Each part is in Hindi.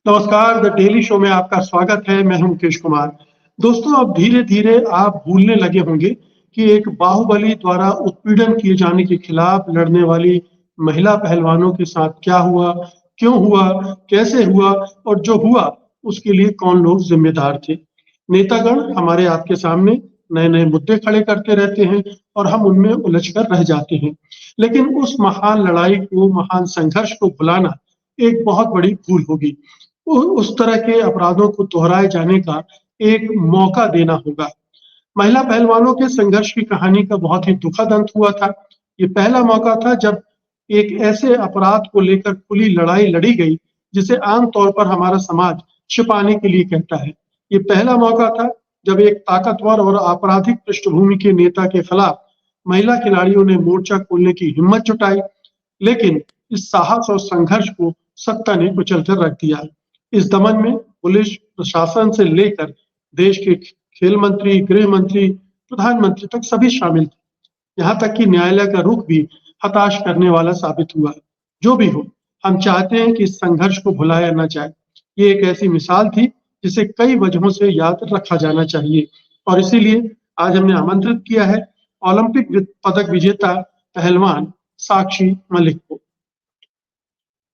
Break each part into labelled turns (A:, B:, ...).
A: नमस्कार, द डेली शो में आपका स्वागत है। मैं हूं मुकेश कुमार। दोस्तों, अब धीरे-धीरे आप भूलने लगे होंगे कि एक बाहुबली द्वारा उत्पीड़न किए जाने के खिलाफ लड़ने वाली महिला पहलवानों के साथ क्या हुआ, क्यों हुआ, कैसे हुआ और जो हुआ, उसके लिए कौन लोग ज़िम्मेदार थे। नेतागण हमारे आपके सामने नए-नए मुद्दे खड़े करते रहते हैं और हम उनमें उलझ कर रह जाते हैं। लेकिन उस महान लड़ाई को, महान संघर्ष को भुलाना एक बहुत बड़ी भूल होगी। उस तरह के अपराधों को दोहराए जाने का एक मौका देना होगा। महिला पहलवानों के संघर्ष की कहानी का बहुत ही दुखद अंत हुआ था। ये पहला मौका था जब एक ऐसे अपराध को लेकर खुली लड़ाई लड़ी गई, जिसे आम तौर पर हमारा समाज छिपाने के लिए कहता है। ये पहला मौका था जब एक ताकतवर और आपराधिक पृष्ठभूमि के नेता के खिलाफ महिला खिलाड़ियों ने मोर्चा खोलने की हिम्मत जुटाई, लेकिन इस साहस और संघर्ष को सत्ता ने कुचल कर रख दिया। इस दमन में पुलिस प्रशासन से लेकर देश के खेल मंत्री, गृह मंत्री, प्रधानमंत्री तक सभी शामिल थे। यहाँ तक कि न्यायालय का रुख भी हताश करने वाला साबित हुआ। जो भी हो, हम चाहते हैं कि इस संघर्ष को भुलाया न जाए। ये एक ऐसी मिसाल थी जिसे कई वजहों से याद रखा जाना चाहिए और इसीलिए आज हमने आमंत्रित किया है ओलंपिक पदक विजेता पहलवान साक्षी मलिक को।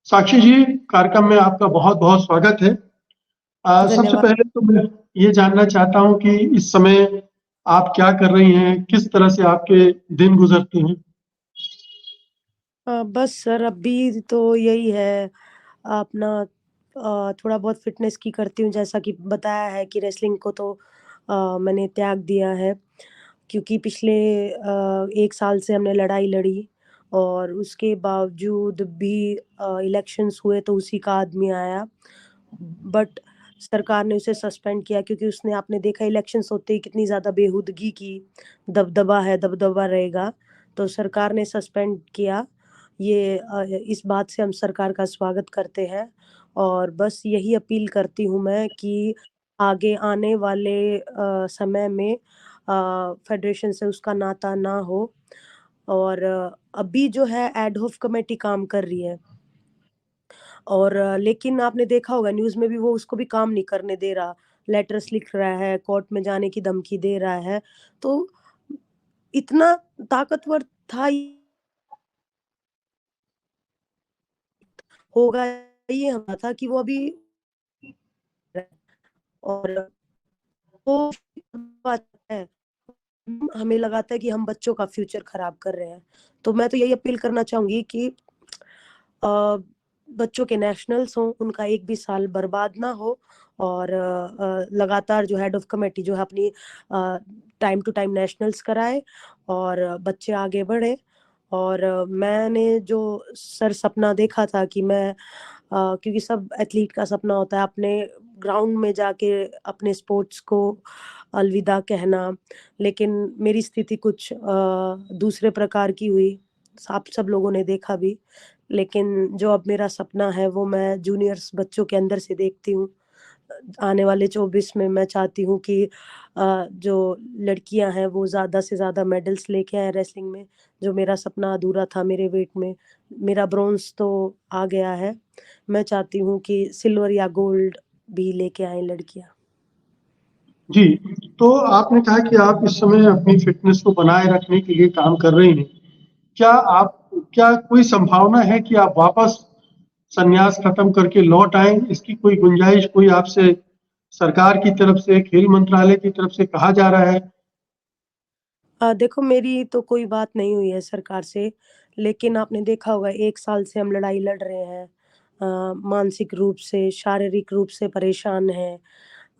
A: साक्षी जी, कार्यक्रम में आपका बहुत-बहुत स्वागत है। सबसे
B: धन्यवाद।
A: पहले तो मैं ये जानना चाहता हूँ कि इस समय आप क्या कर रही हैं? किस तरह से आपके दिन गुज़रते हैं?
B: बस सर अभी तो यही है अपना थोड़ा बहुत फ़िटनेस की करती हूँ, जैसा कि बताया है कि रेसलिंग को तो मैंने त्याग दिया है, क्योंकि पिछले 1 साल से हमने लड़ाई लड़ी और उसके बावजूद भी इलेक्शंस हुए तो उसी का आदमी आया। बट सरकार ने उसे सस्पेंड किया, क्योंकि उसने, आपने देखा इलेक्शंस होते ही कितनी ज़्यादा बेहूदगी की, दबदबा है, दबदबा रहेगा, तो सरकार ने सस्पेंड किया। इस बात से हम सरकार का स्वागत करते हैं और बस यही अपील करती हूँ मैं कि आगे आने वाले समय में फेडरेशन से उसका नाता ना हो। और अभी जो है एड हॉक कमेटी काम कर रही है और लेकिन आपने देखा होगा न्यूज़ में भी वो उसको भी काम नहीं करने दे रहा, लेटर्स लिख रहा है, कोर्ट में जाने की धमकी दे रहा है। तो इतना ताकतवर था, होगा, ये हमा था कि वो अभी और वो बात है, हमें लगाता है कि हम बच्चों का फ्यूचर खराब कर रहे हैं। तो मैं तो यही अपील करना चाहूँगी कि अ, बच्चों के नेशनल्स हों, उनका एक भी साल बर्बाद ना हो और लगातार जो हेड ऑफ कमेटी जो है अपनी टाइम टू टाइम नेशनल्स कराए और बच्चे आगे बढ़े। और मैंने जो सर सपना देखा था कि मैं क्योंकि सब एथलीट का सपना होता है अपने ग्राउंड में जाके अपने स्पोर्ट्स को अलविदा कहना, लेकिन मेरी स्थिति कुछ दूसरे प्रकार की हुई। आप सब लोगों ने देखा भी। लेकिन जो अब मेरा सपना है वो मैं जूनियर्स बच्चों के अंदर से देखती हूँ। आने वाले 24 में मैं चाहती हूँ कि जो लड़कियाँ हैं वो ज़्यादा से ज़्यादा मेडल्स लेके आएँ रेसलिंग में। जो मेरा सपना अधूरा था मेरे वेट में, मेरा ब्रॉन्ज़ तो आ गया है। मैं चाहती हूँ कि सिल्वर या गोल्ड भी लेके आएँ लड़कियाँ।
A: जी, तो आपने कहा कि आप इस समय अपनी फ़िटनेस को बनाए रखने के लिए काम कर रही हैं। क्या कोई संभावना है कि आप वापस संन्यास खत्म करके लौट आएँ? इसकी कोई गुंजाइश कोई आपसे सरकार की तरफ से, खेल मंत्रालय की तरफ से कहा जा रहा है?
B: देखो, मेरी तो कोई बात नहीं हुई है सरकार से, लेकिन आपने देखा होगा 1 साल से हम लड़ाई लड़ रहे हैं। मानसिक रूप से, शारीरिक रूप से परेशान हैं।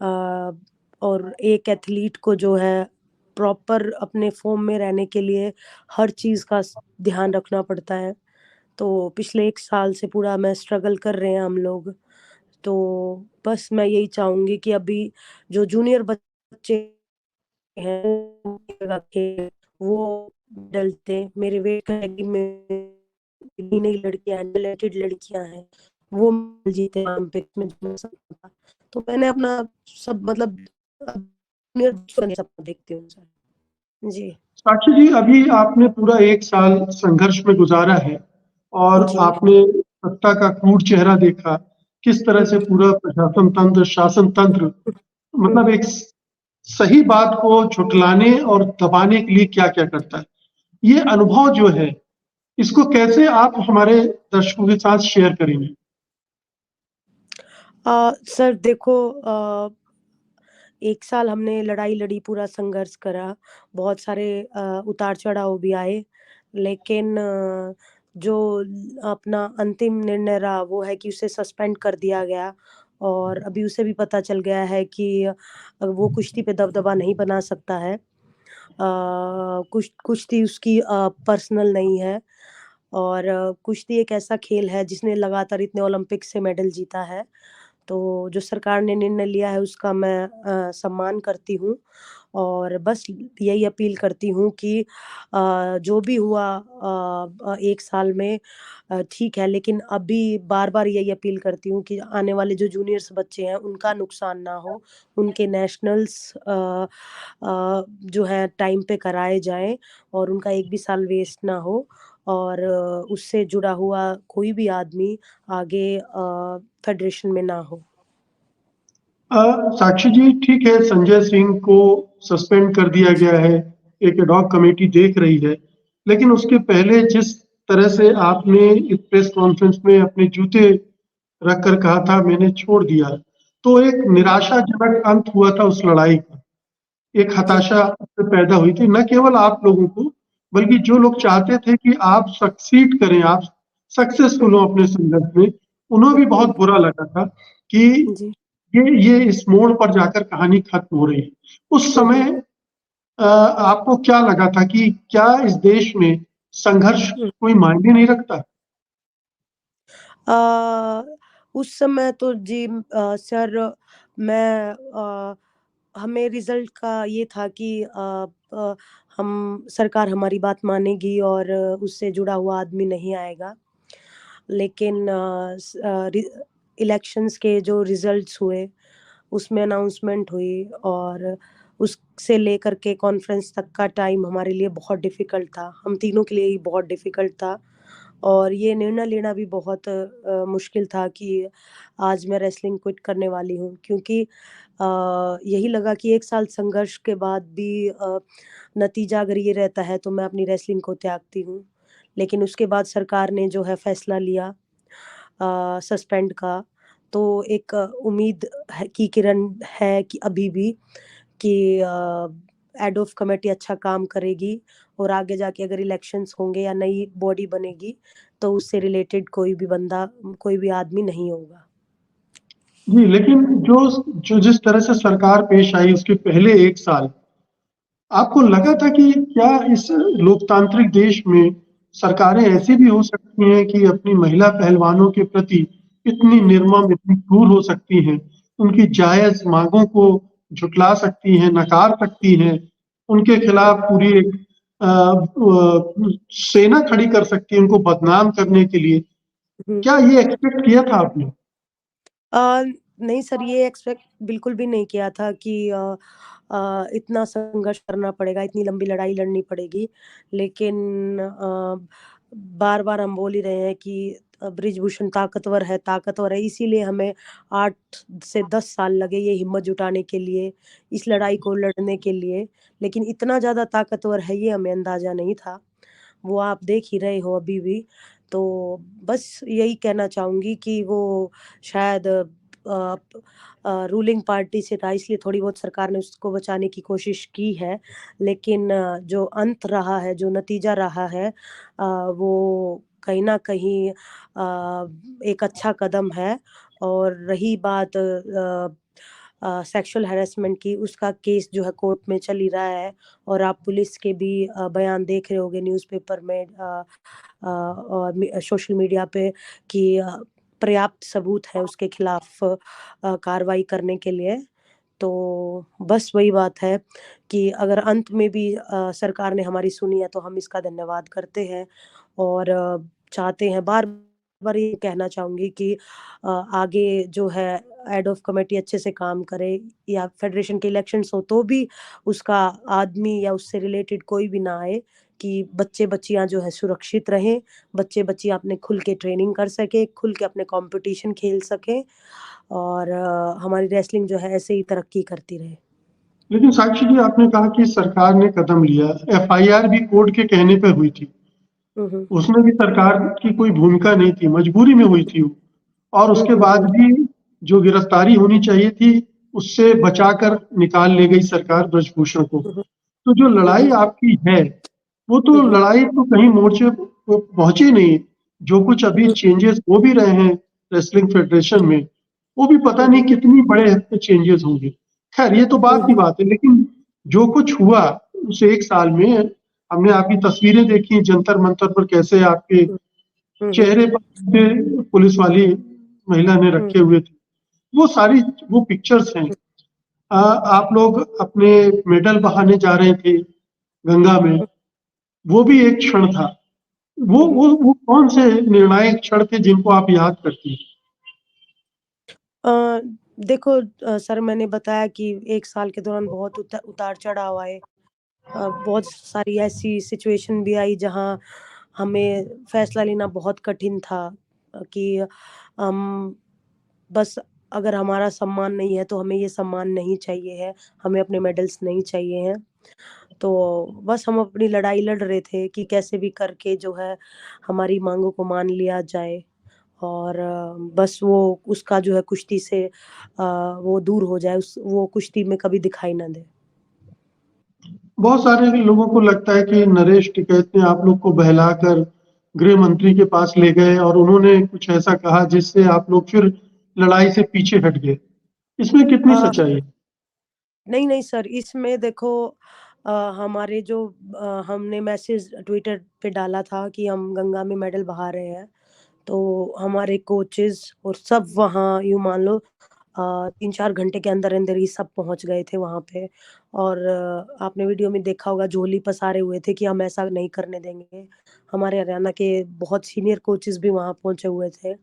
B: अ, और एक एथलीट को जो है प्रॉपर अपने फ़ॉर्म में रहने के लिए हर चीज़ का ध्यान रखना पड़ता है। तो पिछले 1 साल से पूरा मैं स्ट्रगल कर रहे हैं हम लोग। तो बस मैं यही चाहूँगी कि अभी जो जूनियर बच्चे हैं के वो डलते मेरे वेट कैटेगरी में भी नई लड़कियां हैं, टैलेंटेड लड़कियां हैं, वो मेडल जीते ओलंपिक में जो मैं सपना था। तो मैंने अपना सब मतलब सपना देखती हूँ सर। जी।
A: साक्षी जी, अभी आपने पूरा 1 साल संघर्ष में गुज़ारा है और
B: जी।
A: आपने सत्ता का क्रूर चेहरा देखा, किस तरह से पूरा प्रशासन तंत्र, शासन तंत्र मतलब एक सही बात को झुठलाने और दबाने के लिए क्या-क्या करता है। ये अनुभव जो है, इसको कैसे आप हमारे दर्शकों के साथ शेयर करेंगे?
B: सर देखो, 1 साल हमने लड़ाई लड़ी, पूरा संघर्ष करा, बहुत सारे उतार-चढ़ाव भी आए, लेकिन जो अपना अंतिम निर्णय रहा वो है कि उसे सस्पेंड कर दिया गया और अभी उसे भी पता चल गया है कि वो कुश्ती पे दबदबा नहीं बना सकता है। कुश्ती उसकी पर्सनल नहीं है और कुश्ती एक ऐसा खेल है जिसने लगातार इतने ओलंपिक से मेडल जीता है। तो जो सरकार ने निर्णय लिया है उसका मैं सम्मान करती हूँ और बस यही अपील करती हूँ कि जो भी हुआ 1 साल में ठीक है, लेकिन अभी बार-बार यही अपील करती हूँ कि आने वाले जो जूनियर्स बच्चे हैं उनका नुकसान ना हो, उनके नेशनल्स जो है टाइम पे कराए जाएँ और उनका 1 भी साल वेस्ट ना हो और उससे जुड़ा हुआ कोई भी आदमी आगे फेडरेशन में ना हो।
A: साक्षी जी ठीक है, संजय सिंह को सस्पेंड कर दिया गया है, एक एडहॉक कमेटी देख रही है, लेकिन उसके पहले जिस तरह से आपने एक प्रेस कॉन्फ्रेंस में अपने जूते रख कर कहा था मैंने छोड़ दिया, तो एक निराशाजनक अंत हुआ था उस लड़ाई का। एक
B: जी,
A: हताशा उससे पैदा हुई थी, न केवल आप लोगों को, बल्कि जो लोग चाहते थे कि आप सक्सीड करें, आप सक्सेसफुल हो
B: हुँ,
A: अपने संघर्ष में, उन्हें भी
B: हुँ,
A: बहुत बुरा लगा था कि
B: जी,
A: ये इस मोड़ पर जाकर कहानी खत्म हो रही है। उस
B: हुँ,
A: समय
B: हुँ,
A: आपको क्या लगा था कि क्या इस देश में संघर्ष
B: हुँ।
A: कोई मायने नहीं रखता?
B: अ, उस समय तो जी सर मैं हमें रिज़ल्ट का ये था कि हम सरकार हमारी बात मानेगी और उससे जुड़ा हुआ आदमी नहीं आएगा। लेकिन इलेक्शंस के जो रिज़ल्ट्स हुए, उसमें अनाउंसमेंट हुई और उससे लेकर के कॉन्फ्रेंस तक का टाइम हमारे लिए बहुत डिफ़िकल्ट था। हम तीनों के लिए ही बहुत डिफ़िकल्ट था और ये निर्णय लेना भी बहुत मुश्किल था कि आज मैं रेसलिंग क्विट करने वाली हूँ क्योंकि यही लगा कि 1 साल संघर्ष के बाद भी नतीजा अगर ये रहता है तो मैं अपनी रेसलिंग को त्यागती हूँ। लेकिन उसके बाद सरकार ने जो है फैसला लिया सस्पेंड का, तो एक उम्मीद है की किरण है कि अभी भी कि एडोफ कमेटी अच्छा काम करेगी और आगे जाके अगर इलेक्शंस होंगे या नई बॉडी बनेगी, तो उससे रिलेटेड कोई भी बंदा, कोई भी आदमी नहीं होगा।
A: जी, लेकिन जो जो जिस तरह से सरकार पेश आई उसके पहले 1 साल, आपको लगा था कि क्या इस लोकतांत्रिक देश में सरकारें ऐसी भी हो सकती हैं कि अपनी महिला पहलवानों के प्रति इतनी निर्मम, इतनी क्रूर हो सकती हैं, उनकी जायज़ माँगों को झुठला सकती हैं, नकार सकती हैं, उनके खिलाफ पूरी एक सेना खड़ी कर सकती है उनको बदनाम करने के लिए।
B: हुँ।
A: क्या ये एक्सपेक्ट किया था आपने?
B: अ, नहीं सर, ये एक्सपेक्ट बिल्कुल भी नहीं किया था कि इतना संघर्ष करना पड़ेगा, इतनी लंबी लड़ाई लड़नी पड़ेगी। लेकिन बार-बार हम बोल ही रहे हैं कि बृजभूषण ताकतवर है, इसीलिए हमें 8 से 10 साल लगे ये हिम्मत जुटाने के लिए, इस लड़ाई को लड़ने के लिए। लेकिन इतना ज़्यादा ताकतवर है ये हमें अंदाज़ा नहीं था। वो आप देख ही रहे हो अभी भी। तो बस यही कहना चाहूँगी कि वो शायद रूलिंग पार्टी से था इसलिए थोड़ी बहुत सरकार ने उसको बचाने की कोशिश की है। लेकिन जो अंत रहा है, जो नतीजा रहा है वो कहीं न कहीं एक अच्छा कदम है और रही बात सेक्सुअल हैरेसमेंट की, उसका केस जो है कोर्ट में चल ही रहा है और आप पुलिस के भी बयान देख रहे होंगे न्यूज़पेपर में और सोशल मीडिया पे कि पर्याप्त सबूत है उसके खिलाफ कार्रवाई करने के लिए। तो बस वही बात है कि अगर अंत में भी सरकार ने हमारी सुनी है तो हम इसका धन्यवाद करते हैं और चाहते हैं बार-बार ये कहना चाहूँगी कि आगे जो है हेड ऑफ कमिटी अच्छे से काम करे या फेडरेशन के इलेक्शंस हो तो भी उसका आदमी या उससे रिलेटेड कोई भी ना आए कि बच्चे-बच्चियाँ जो है सुरक्षित रहें, बच्चे-बच्चियाँ अपने खुल के ट्रेनिंग कर सकें, खुल के अपने कॉम्पिटिशन खेल सकें और हमारी रेसलिंग जो है ऐसे ही तरक्की करती रहे।
A: लेकिन साक्षी जी, आपने कहा कि सरकार ने कदम लिया, एफआईआर भी कोर्ट के कहने पे हुई थी।
B: हुँ, हुँ।
A: उसमें भी सरकार की कोई भूमिका नहीं थी, मजबूरी में हुई थी वो। और
B: हुँ,
A: उसके
B: हुँ,
A: बाद
B: हुँ।
A: भी जो गिरफ्तारी होनी चाहिए थी, उससे बचाकर निकाल ले गई सरकार ब्रजभूषण को।
B: हुँ, हुँ।
A: तो जो
B: हुँ,
A: लड़ाई
B: हुँ।
A: आपकी है, वो तो
B: हुँ, हुँ।
A: लड़ाई तो कहीं मोर्चे पे पहुँची नहीं। जो कुछ अभी
B: हुँ,
A: चेंजेस हो भी रहे हैं रेसलिंग फेडरेशन में, वो भी पता
B: हुँ,
A: नहीं
B: हुँ।
A: कितनी बड़े हद पे चेंजेस होंगे। खैर, ये तो
B: हुँ,
A: बात की
B: हुँ।
A: बात है, लेकिन जो कुछ हुआ उस 1 साल में, हमने आपकी तस्वीरें देखी जंतर मंतर पर, कैसे आपके
B: हुँ, हुँ, हुँ।
A: चेहरे पर पुलिस वाली महिला ने
B: हुँ,
A: रखे हुए थे। वो सारी वो पिक्चर्स हैं।
B: हुँ,
A: आप लोग अपने मेडल बहाने जा रहे थे गंगा में,
B: हुँ,
A: वो भी एक क्षण था। वो
B: हुँ, हुँ।
A: वो वो कौन से निर्णायक क्षण थे जिनको आप याद करती हैं?
B: अ, देखो सर मैंने बताया कि 1 साल के दौरान बहुत उतार-चढ़ाव आए। बहुत सारी ऐसी सिचुएशन भी आई जहाँ हमें फैसला लेना बहुत कठिन था कि हम बस अगर हमारा सम्मान नहीं है तो हमें ये सम्मान नहीं चाहिए है, हमें अपने मेडल्स नहीं चाहिए हैं। तो बस हम अपनी लड़ाई लड़ रहे थे कि कैसे भी करके जो है हमारी माँगों को मान लिया जाए और बस वो उसका जो है कुश्ती से वो दूर हो जाए, उस वो कुश्ती में कभी दिखाई ना दे।
A: बहुत सारे लोगों को लगता है कि नरेश टिकैत ने आप लोग को बहलाकर गृह मंत्री के पास ले गए और उन्होंने कुछ ऐसा कहा जिससे आप लोग फिर लड़ाई से पीछे हट गए। इसमें कितनी
B: अ,
A: सच्चाई है?
B: नहीं, नहीं सर, इसमें देखो हमारे जो हमने मैसेज ट्विटर पे डाला था कि हम गंगा में मेडल बहा रहे हैं, तो हमारे कोचेज़ और सब वहाँ यूँ मान लो 3-4 घंटे के अंदर-अंदर ही सब पहुँच गए थे वहाँ पे और आपने वीडियो में देखा होगा झोली पसारे हुए थे कि हम ऐसा नहीं करने देंगे। हमारे हरियाणा के बहुत सीनियर कोचेज़ भी वहाँ पहुँचे हुए थे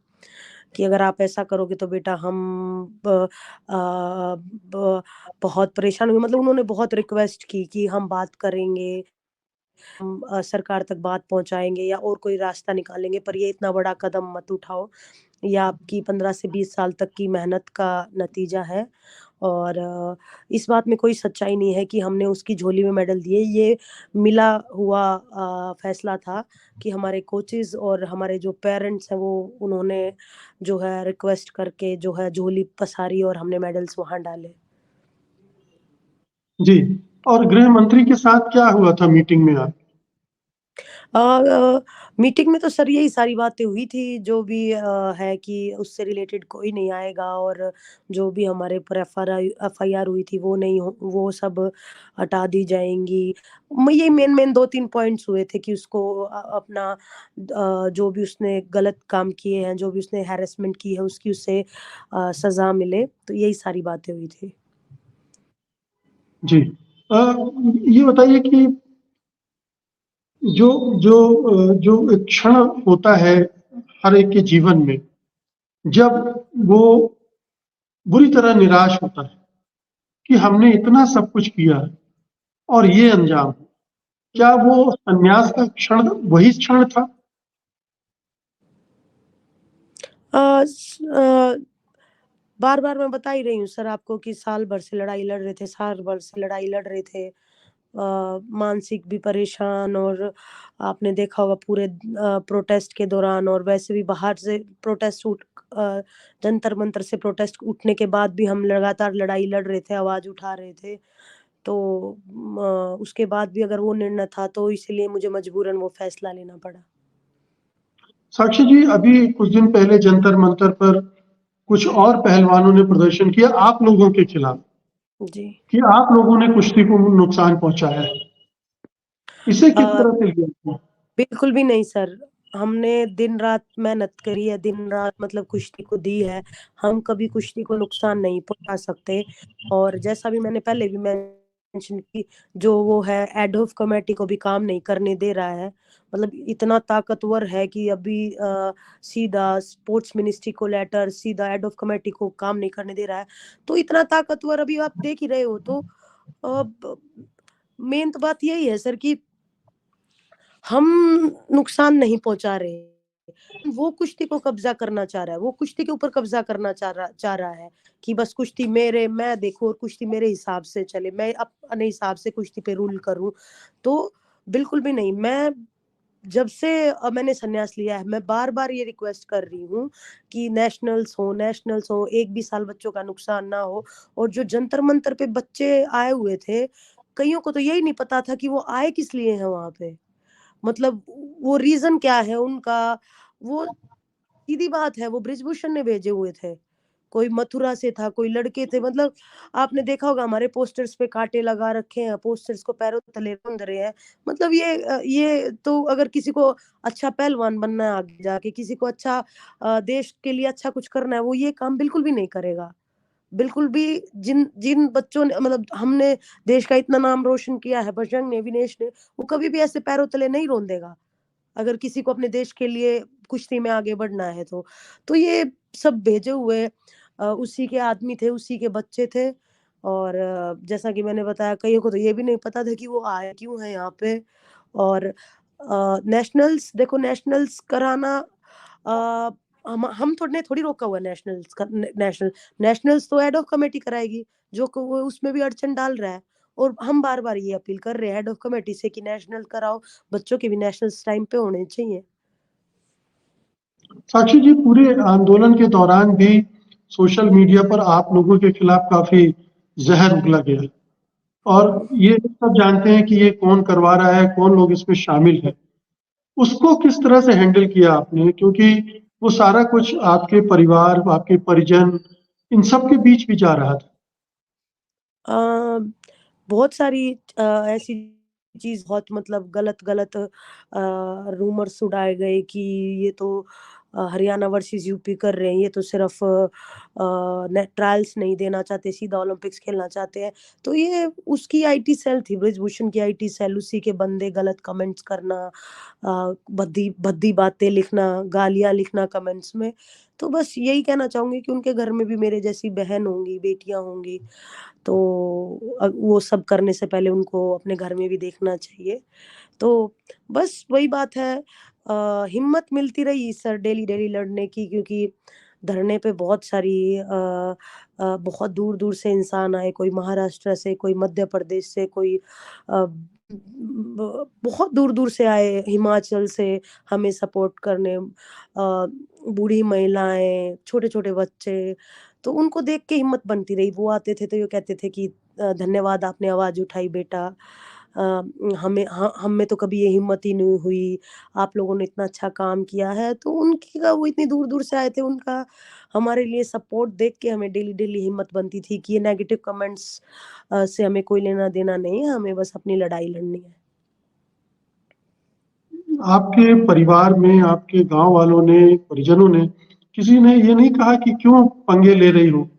B: कि अगर आप ऐसा करोगे तो बेटा हम ब अ, ब बहुत परेशान हुए मतलब उन्होंने बहुत रिक्वेस्ट की कि हम बात करेंगे, हम सरकार तक बात पहुँचाएँगे या और कोई रास्ता निकालेंगे पर ये इतना बड़ा कदम मत उठाओ। ये आपकी 15 से 20 साल तक की मेहनत का नतीजा है और इस बात में कोई सच्चाई नहीं है कि हमने उसकी झोली में मेडल दिए। ये मिला हुआ फैसला था कि हमारे कोचेज़ और हमारे जो पेरेंट्स हैं वो उन्होंने जो है रिक्वेस्ट करके जो है झोली पसारी और हमने मेडल्स वहाँ डाले।
A: जी। और गृह मंत्री के साथ क्या हुआ था मीटिंग में आप?
B: मीटिंग में तो सर यही सारी बातें हुई थी जो भी है कि उससे रिलेटेड कोई नहीं आएगा और जो भी हमारे ऊपर एफआईआर हुई थी वो नहीं हो वो सब हटा दी जाएँगी। यही मेन-मेन 2-3 पॉइंट्स हुए थे कि उसको अपना जो भी उसने गलत काम किए हैं, जो भी उसने हैरेसमेंट की है उसकी उसे सज़ा मिले, तो यही सारी बातें हुई थी।
A: जी। अ, ये बताइए कि जो जो जो एक क्षण होता है हर एक के जीवन में, जब वो बुरी तरह निराश होता है कि हमने इतना सब कुछ किया और ये अंजाम।
B: हुँ।
A: क्या वो संन्यास का क्षण वही क्षण था?
B: बार-बार मैं बता ही रही हूँ सर आपको कि साल भर से लड़ाई लड़ रहे थे, साल भर से लड़ाई लड़ रहे थे। मानसिक भी परेशान और आपने देखा होगा पूरे प्रोटेस्ट के दौरान और वैसे भी बाहर से जंतर-मंतर से प्रोटेस्ट उठने के बाद भी हम लगातार लड़ाई लड़ रहे थे, आवाज़ उठा रहे थे। तो उसके बाद भी अगर वो निर्णय था तो इसलिए मुझे मजबूरन वो फैसला लेना पड़ा।
A: साक्षी जी, अभी कुछ दिन पहले जंतर मंतर पर कुछ और पहलवानों ने प्रदर्शन किया आप लोगों के खिलाफ,
B: जी।
A: कि आप लोगों ने कुश्ती को नुकसान पहुंचाया है। इसे किस
B: अ
A: तरह से लिया आपने?
B: बिल्कुल भी नहीं सर। हमने दिन-रात मेहनत करी है, दिन-रात मतलब कुश्ती को दी है। हम कभी कुश्ती को नुकसान नहीं पहुँचा सकते और जैसा भी मैंने पहले भी मेंशन की जो वो है एड हॉक कमेटी को भी काम नहीं करने दे रहा है। मतलब इतना ताकतवर है कि अभी सीधा स्पोर्ट्स मिनिस्ट्री को लेटर, सीधा एड हॉक कमेटी को काम नहीं करने दे रहा है। तो इतना ताकतवर अभी आप देख ही रहे हो तो ब मेन तो बात यही है सर कि हम नुकसान नहीं पहुंचा रहे, वो कुश्ती को कब्जा करना चाह रहा है, वो कुश्ती के ऊपर कब्जा करना चाह रहा है कि बस कुश्ती मैं देखूं और कुश्ती मेरे हिसाब से चले, मैं अपने हिसाब से कुश्ती पे रूल करूं। तो बिल्कुल भी नहीं। मैं जब से मैंने संन्यास लिया है, मैं बार बार ये रिक्वेस्ट कर रही हूँ कि नेशनल्स हो, एक भी साल बच्चों का नुकसान ना हो। और जो जंतर मंतर पे बच्चे आए हुए थे, कईयों को तो यही नहीं पता था कि वो आए किस लिए हैं वहां पे, मतलब वो रीजन क्या है उनका। वो सीधी बात है, वो ब्रिजभूषण ने भेजे हुए थे, कोई मथुरा से था, कोई लड़के थे, मतलब आपने देखा होगा हमारे पोस्टर्स पे कांटे लगा रखे हैं, पोस्टर्स को पैरों तले रौंद रहे हैं। मतलब ये तो अगर किसी को अच्छा पहलवान बनना है आगे जाके, किसी को अच्छा देश के लिए अच्छा कुछ करना है, वो ये काम बिल्कुल भी नहीं करेगा। बिल्कुल भी। जिन जिन बच्चों ने, मतलब हमने देश का इतना नाम रोशन किया है, बजरंग ने, विनेश ने, वो कभी भी ऐसे पैरों तले नहीं रौंदेगा अगर किसी को अपने देश के लिए कुश्ती में आगे बढ़ना है तो। तो ये सब भेजे हुए उसी के आदमी थे, उसी के बच्चे थे। और जैसा कि मैंने बताया, कईयों को तो ये भी नहीं पता था कि वो आए क्यों है यहाँ पे। और नेशनल्स देखो, नेशनल्स कराना अ, हम थोड़ी रोका हुआ है नेशनल्स का। नेशनल्स तो हेड ऑफ कमेटी कराएगी, जो वो उसमें भी अड़चन डाल रहा है। और हम बार बार ये अपील कर रहे हैं हेड ऑफ कमेटी से कि नेशनल कराओ, बच्चों के भी नेशनल्स टाइम पे होने चाहिए।
A: साक्षी जी, पूरे आंदोलन के दौरान भी सोशल मीडिया पर आप लोगों के खिलाफ काफी जहर उगला गया और ये सब जानते हैं कि ये कौन करवा रहा है, कौन लोग इसमें शामिल है। उसको किस तरह से हैंडल किया आपने? क्योंकि वो सारा कुछ आपके परिवार, आपके परिजन, इन सब के बीच भी जा रहा था।
B: अ, बहुत सारी ऐसी चीज़, बहुत मतलब गलत-गलत रूमर्स उड़ाए गए कि ये तो हरियाणा वर्सेस यूपी कर रहे हैं, ये तो सिर्फ ने ट्रायल्स नहीं देना चाहते, सीधा ओलंपिक्स खेलना चाहते हैं। तो ये उसकी आईटी सेल थी, बृजभूषण की आईटी सेल, उसी के बंदे गलत कमेंट्स करना, भद्दी भद्दी बातें लिखना, गालियाँ लिखना कमेंट्स में। तो बस यही कहना चाहूँगी कि उनके घर में भी मेरे जैसी बहन होंगी, बेटियाँ होंगी। तो वो सब करने से पहले उनको अपने घर में भी देखना चाहिए। तो बस वही बात है, हिम्मत मिलती रही सर डेली-डेली लड़ने की, क्योंकि धरने पे बहुत सारी बहुत दूर-दूर से इंसान आए, कोई महाराष्ट्र से, कोई मध्य प्रदेश से, कोई बहुत दूर-दूर से आए, हिमाचल से हमें सपोर्ट करने, बूढ़ी महिलाएँ, छोटे-छोटे बच्चे। तो उनको देख के हिम्मत बनती रही। वो आते थे तो ये कहते थे कि धन्यवाद आपने आवाज़ उठाई बेटा। अ, हम में तो कभी ये हिम्मत ही नहीं हुई, आप लोगों ने इतना अच्छा काम किया है। तो उनकी का वो इतनी दूर-दूर से आए थे, उनका हमारे लिए सपोर्ट देख के हमें डेली-डेली हिम्मत बनती थी कि ये नेगेटिव कमेंट्स से हमें कोई लेना-देना नहीं है, हमें बस अपनी लड़ाई लड़नी है।
A: आपके परिवार में, आपके गाँव वालों ने, परिजनों ने, किसी ने ये नहीं कहा कि क्यों पंगे ले रही हो?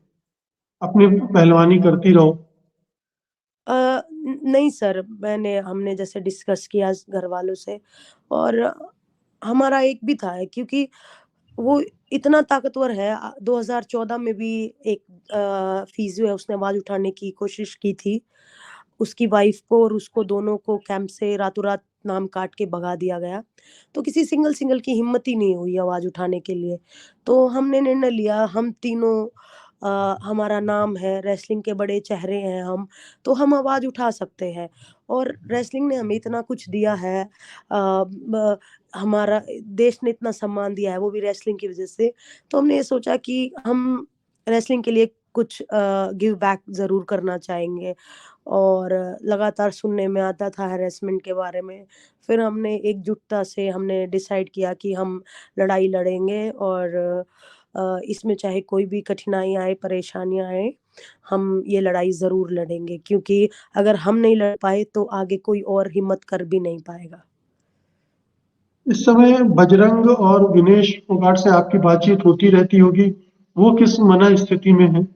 A: अपनी पहलवानी करती रहो।
B: नहीं सर, हमने जैसे डिस्कस किया घरवालों से, और हमारा एक भी था, क्योंकि वो इतना ताकतवर है। 2014 में भी एक फिजियो है, उसने आवाज़ उठाने की कोशिश की थी। उसकी वाइफ को और उसको दोनों को कैंप से रातों-रात नाम काट के भगा दिया गया। तो किसी सिंगल की हिम्मत ही नहीं हुई आवाज़ उठाने के लिए। तो हमने निर्णय लिया, हम तीनों हमारा नाम है, रेसलिंग के बड़े चेहरे हैं हम, तो हम आवाज़ उठा सकते हैं। और रेसलिंग ने हमें इतना कुछ दिया है, ब हमारा देश ने इतना सम्मान दिया है, वो भी रेसलिंग की वज़ह से। तो हमने ये सोचा कि हम रेसलिंग के लिए कुछ गिव बैक ज़रूर करना चाहेंगे। और लगातार सुनने में आता था हैरेसमेंट के बारे में। फिर हमने एकजुटता से हमने डिसाइड किया कि हम लड़ाई लड़ेंगे, और इसमें चाहे कोई भी कठिनाई आए, परेशानियाँ आएँ, हम ये लड़ाई ज़रूर लड़ेंगे, क्योंकि अगर हम नहीं लड़ पाए तो आगे कोई और हिम्मत कर भी नहीं पाएगा।
A: इस समय बजरंग और विनेश फोगाट से आपकी बातचीत होती रहती होगी। वो किस मनःस्थिति में हैं?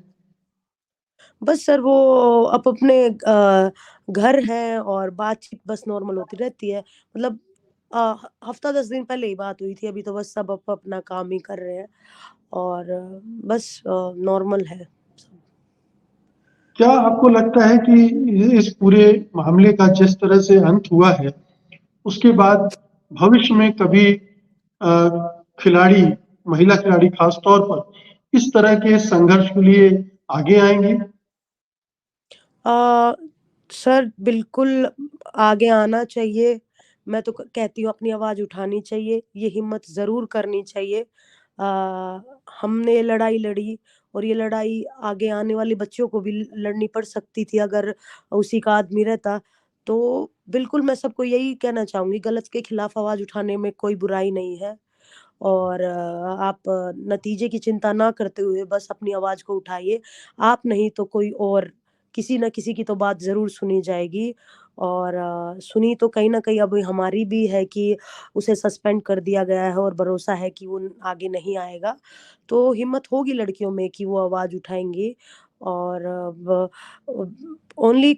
B: बस सर, वो अपने घर हैं और बातचीत बस नॉर्मल होती रहती है। मतलब हफ्ता 10 दिन पहले ही बात हुई थी, अभी तो बस सब अपना काम ही कर रहे हैं, और बस नॉर्मल है सब।
A: क्या आपको लगता है कि इस पूरे मामले का जिस तरह से अंत हुआ है, उसके बाद भविष्य में कभी खिलाड़ी, महिला खिलाड़ी खास तौर पर इस तरह के संघर्ष के लिए आगे आएँगी?
B: अ, सर बिल्कुल आगे आना चाहिए। मैं तो कहती हूँ अपनी आवाज़ उठानी चाहिए, ये हिम्मत ज़रूर करनी चाहिए। हमने लड़ाई लड़ी और ये लड़ाई आगे आने वाले बच्चों को भी लड़नी पड़ सकती थी अगर उसी का आदमी रहता। तो बिल्कुल मैं सबको यही कहना चाहूँगी, गलत के खिलाफ आवाज़ उठाने में कोई बुराई नहीं है। और आप नतीजे की चिंता ना करते हुए बस अपनी आवाज़ को उठाइए। आप नहीं तो कोई और, किसी न किसी की तो बात ज़रूर सुनी जाएगी। और सुनी तो कहीं न कहीं अब हमारी भी है कि उसे सस्पेंड कर दिया गया है और भरोसा है कि वो आगे नहीं आएगा। तो हिम्मत होगी लड़कियों में कि वो आवाज़ उठाएँगी। और ओनली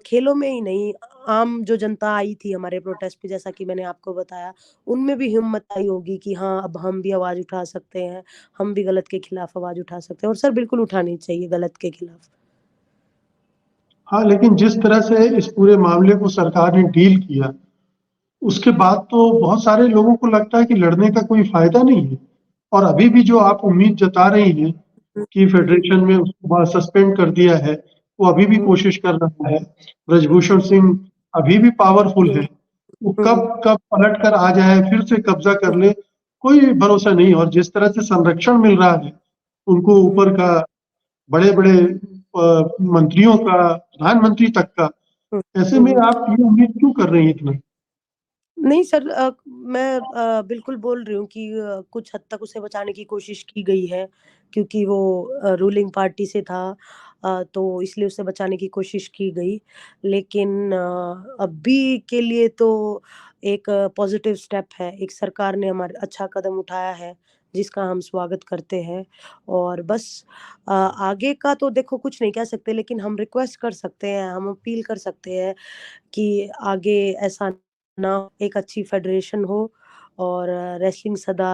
B: खेलों में ही नहीं, आम जो जनता आई थी हमारे प्रोटेस्ट पे, जैसा कि मैंने आपको बताया, उनमें भी हिम्मत आई होगी कि हाँ, अब हम भी आवाज़ उठा सकते हैं, हम भी गलत के खिलाफ आवाज़ उठा सकते हैं और सर बिल्कुल उठानी चाहिए गलत के खिलाफ।
A: हाँ, लेकिन जिस तरह से इस पूरे मामले को सरकार ने डील किया, उसके बाद तो बहुत सारे लोगों को लगता है कि लड़ने का कोई फ़ायदा नहीं है। और अभी भी जो आप उम्मीद जता रही हैं
B: हुँ,
A: कि
B: हुँ,
A: फेडरेशन में उसको सस्पेंड कर दिया है, वो अभी भी
B: हुँ,
A: कोशिश कर रहा है। ब्रजभूषण सिंह अभी भी पावरफुल
B: हुँ,
A: है। वो
B: हुँ,
A: कब कब पलट कर आ जाए, फिर से कब्ज़ा कर
B: हुँ,
A: ले, कोई भरोसा नहीं। और जिस तरह से संरक्षण मिल रहा है, उनको
B: हुँ,
A: ऊपर का बड़े-बड़े मंत्रियों का, प्रधानमंत्री तक का,
B: हुँ,
A: ऐसे
B: हुँ,
A: में
B: हुँ।
A: आप ये उम्मीद क्यों कर रही हैं इतना?
B: नहीं सर, मैं बिल्कुल बोल रही हूँ कि कुछ हद तक उसे बचाने की कोशिश की गई है, क्योंकि वो रूलिंग पार्टी से था। तो इसलिए उसे बचाने की कोशिश की गई। लेकिन अभी के लिए तो एक पॉज़िटिव स्टेप है, एक सरकार ने हमारे अच्छा कदम उठाया है, जिसका हम स्वागत करते हैं। और बस आगे का तो देखो कुछ नहीं कह सकते, लेकिन हम रिक्वेस्ट कर सकते हैं, हम अपील कर सकते हैं कि आगे ऐसा ना, एक अच्छी फेडरेशन हो और रेसलिंग सदा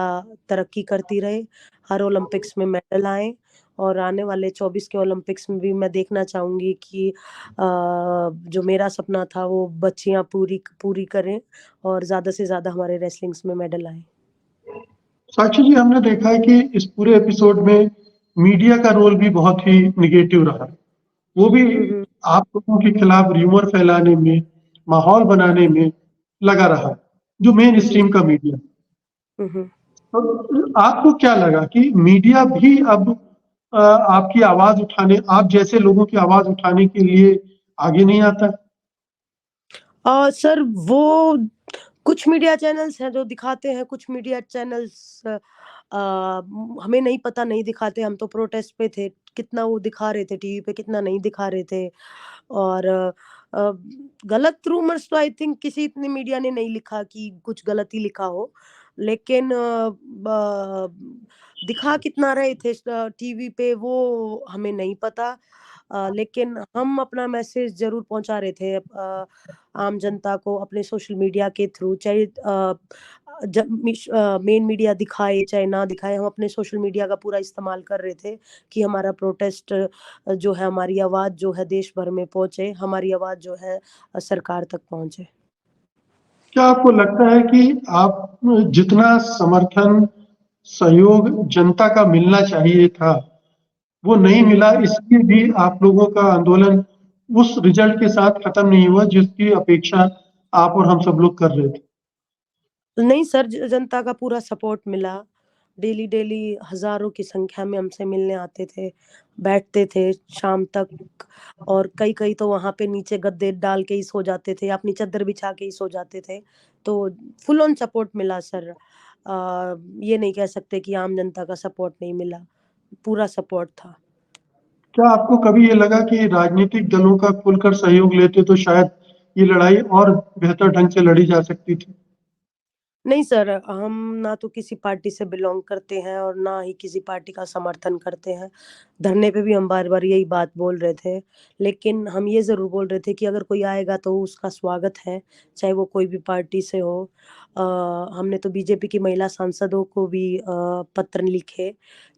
B: तरक्की करती रहे, हर ओलंपिक्स में मेडल आएँ और आने वाले 24 के ओलंपिक्स में भी मैं देखना चाहूँगी कि जो मेरा सपना था वो बच्चियाँ पूरी पूरी करें और ज़्यादा से ज़्यादा हमारे रेसलिंग्स में मेडल आएँ।
A: साक्षी जी, हमने देखा है कि इस पूरे एपिसोड में मीडिया का रोल भी बहुत ही नेगेटिव रहा। वो भी
B: हुँ, हुँ।
A: आप लोगों के खिलाफ र्यूमर फैलाने में, माहौल बनाने में लगा रहा, जो मेन
B: हुँ, हुँ।
A: स्ट्रीम का मीडिया।
B: हुँ, हुँ।
A: तो आपको क्या लगा कि मीडिया भी अब आपकी आवाज़ उठाने, आप जैसे लोगों की आवाज़ उठाने के लिए आगे नहीं आता?
B: सर वो कुछ मीडिया चैनल्स हैं जो दिखाते हैं, कुछ मीडिया चैनल्स हमें नहीं पता, नहीं दिखाते। हम तो प्रोटेस्ट पे थे, कितना वो दिखा रहे थे टीवी पे, कितना नहीं दिखा रहे थे। और अ, गलत रूमर्स तो आई थिंक किसी इतने मीडिया ने नहीं लिखा कि कुछ गलत ही लिखा हो। लेकिन दिखा कितना रहे थे टीवी पे वो हमें नहीं पता। लेकिन हम अपना मैसेज ज़रूर पहुँचा रहे थे आम जनता को अपने सोशल मीडिया के थ्रू, चाहे मेन मीडिया दिखाए चाहे ना दिखाए, हम अपने सोशल मीडिया का पूरा इस्तेमाल कर रहे थे कि हमारा प्रोटेस्ट जो है, हमारी आवाज़ जो है देश भर में पहुँचे, हमारी आवाज़ जो है सरकार तक पहुँचे।
A: क्या आपको लगता है कि आप जितना समर्थन, सहयोग जनता का मिलना चाहिए था, वो नहीं
B: हुँ, हुँ।
A: मिला, इसलिए भी आप लोगों का आंदोलन उस रिजल्ट के साथ खत्म नहीं हुआ जिसकी अपेक्षा आप और हम सब लोग कर रहे थे?
B: नहीं सर, जनता का पूरा सपोर्ट मिला। डेली-डेली हज़ारों की संख्या में हमसे मिलने आते थे, बैठते थे शाम तक। और कई-कई तो वहाँ पे नीचे गद्दे डाल के ही सो जाते थे, अपनी चद्दर बिछा के ही सो जाते थे। तो फुल ऑन सपोर्ट मिला सर। ये नहीं कह सकते कि आम जनता का सपोर्ट नहीं मिला, पूरा सपोर्ट था।
A: क्या आपको कभी ये लगा कि राजनीतिक दलों का खुलकर सहयोग लेते तो शायद ये लड़ाई और बेहतर ढंग से लड़ी जा सकती थी?
B: नहीं सर, हम ना तो किसी पार्टी से बिलॉन्ग करते हैं और ना ही किसी पार्टी का समर्थन करते हैं। धरने पे भी हम बार-बार यही बात बोल रहे थे। लेकिन हम ये ज़रूर बोल रहे थे कि अगर कोई आएगा तो उसका स्वागत है, चाहे वो कोई भी पार्टी से हो। अ, हमने तो बीजेपी की महिला सांसदों को भी पत्र लिखे,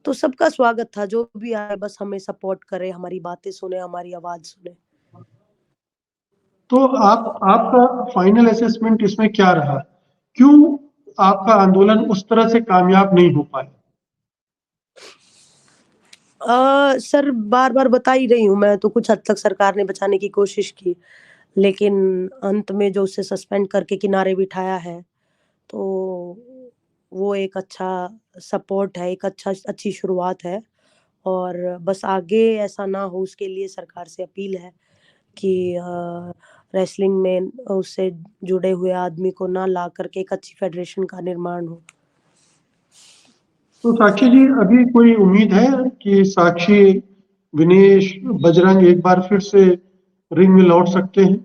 B: तो सबका स्वागत था, जो भी आए बस हमें सपोर्ट करे, हमारी बातें सुने, हमारी आवाज़ सुने।
A: तो आपका फाइनल असेसमेंट इसमें क्या रहा? क्यों आपका आंदोलन उस तरह से कामयाब नहीं हो पाया?
B: सर बार-बार बता ही रही हूँ मैं, तो कुछ हद तक सरकार ने बचाने की कोशिश की, लेकिन अंत में जो उसे सस्पेंड करके किनारे बिठाया है, तो वो एक अच्छा सपोर्ट है, एक अच्छी शुरुआत है और बस आगे ऐसा ना हो उसके लिए सरकार से अपील है कि रेसलिंग में उससे जुड़े हुए आदमी को ना ला करके एक अच्छी फेडरेशन का निर्माण हो।
A: तो साक्षी जी, अभी कोई उम्मीद है कि साक्षी, विनेश, बजरंग एक बार फिर से रिंग में लौट सकते हैं?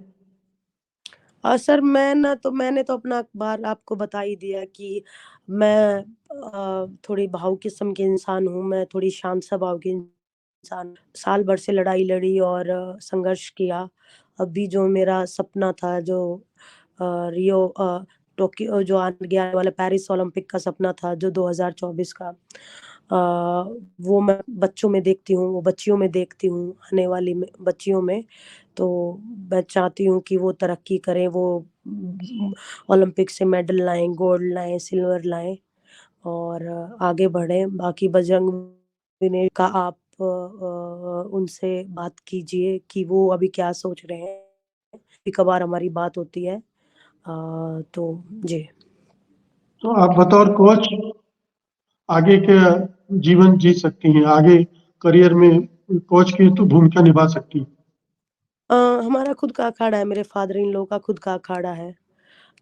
B: सर मैंने तो अपना बार आपको बता ही दिया कि मैं थोड़ी भावुक किस्म की इंसान हूँ, मैं थोड़ी शांत स्वभाव की इंसान, साल भर से लड़ाई लड़ी और संघर्ष किया। अभी जो मेरा सपना था जो रियो टोक्यो जो आगे आने वाला पेरिस ओलंपिक का सपना था जो 2024 का, वो मैं बच्चों में देखती हूँ, वो बच्चियों में देखती हूँ, आने वाली में बच्चियों में। तो मैं चाहती हूँ कि वो तरक्की करें, वो ओलंपिक से मेडल लाएँ, गोल्ड लाएँ, सिल्वर लाएँ और आगे बढ़ें। बाकी बजरंग विनय का आप उनसे बात कीजिए कि वो अभी क्या सोच रहे हैं। कभी-कभार हमारी बात होती है। तो जी।
A: तो आप बतौर कोच आगे के जीवन जी सकती हैं, आगे करियर में कोच की तो भूमिका निभा सकती हैं।
B: हमारा खुद का अखाड़ा है, मेरे फादर इन लॉ का खुद का अखाड़ा है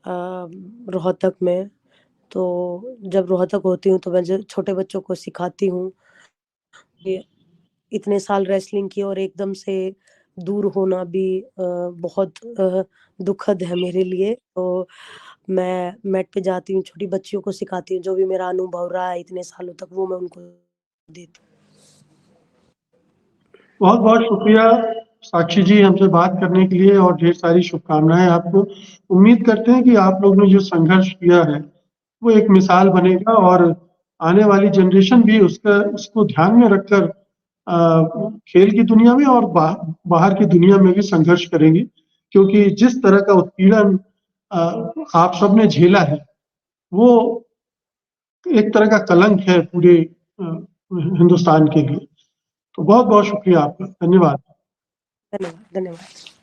B: रोहतक में। तो जब रोहतक होती हूँ तो मैं ज छोटे बच्चों को सिखाती हूँ। ये इतने साल रेसलिंग की और एकदम से दूर होना भी बहुत दुखद है मेरे लिए। तो मैं मैट पे जाती हूँ, छोटी बच्चियों को सिखाती हूँ, जो भी मेरा अनुभव रहा है इतने सालों तक वो मैं उनको देती हूँ।
A: बहुत-बहुत शुक्रिया साक्षी जी हमसे बात करने के लिए और ढेर सारी शुभकामनाएँ आपको। उम्मीद करते हैं कि आप लोग ने जो संघर्ष किया है, वो एक मिसाल बनेगा और आने वाली जनरेशन भी उसको ध्यान में रखकर खेल की दुनिया में और बाहर की दुनिया में भी संघर्ष करेंगे। क्योंकि जिस तरह का उत्पीड़न अ, आप सबने झेला है, वो एक तरह का कलंक है पूरे हिंदुस्तान के लिए। तो बहुत-बहुत शुक्रिया आपका। धन्यवाद।
B: धन्यवाद, धन्यवाद।